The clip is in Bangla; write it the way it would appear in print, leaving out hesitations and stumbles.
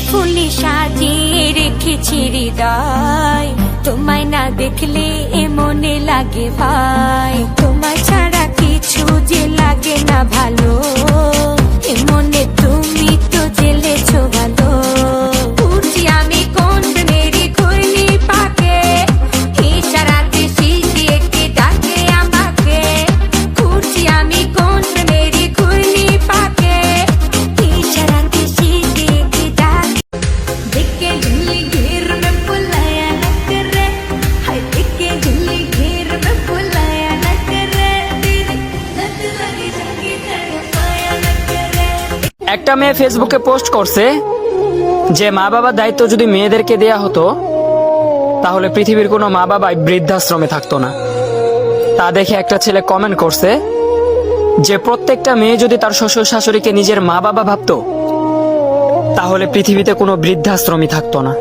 ফুলে সাজিয়ে রেখেছি হৃদয়, তোমায় না দেখলে এ মনে লাগে ভাই। তোমায় ছাড়া কিছু যে লাগে না ভালো, এ মনে তুমি তো জেলেছো ভালো। উঠছি আমি কোন মেরি ঘূর্ণি পাকে, ইশারাতে শিশিয়ে কে ডাকে আমাকে। উঠছি আমি কোন মেরি ঘূর্ণি পাকে, ইশারাতে শিশিয়ে কে ডাকে। देखे ढिल्ली घेर में बुलाया न करे, हाय देखे ढिल्ली घेर में बुलाया न करे, तेरी लत लगी जाके तड़पाया न करे। একটা মেয়ে ফেসবুকে পোস্ট করছে যে মা বাবার দায়িত্ব যদি মেয়েদেরকে দেয়া হতো তাহলে পৃথিবীর কোনো মা বাবাই বৃদ্ধাশ্রমে থাকতো না। তা দেখে একটা ছেলে কমেন্ট করছে যে প্রত্যেকটা মেয়ে যদি তার শ্বশুর শাশুড়িকে নিজের মা বাবা ভাবতো তাহলে পৃথিবীতে কোনো বৃদ্ধাশ্রমই থাকতো না।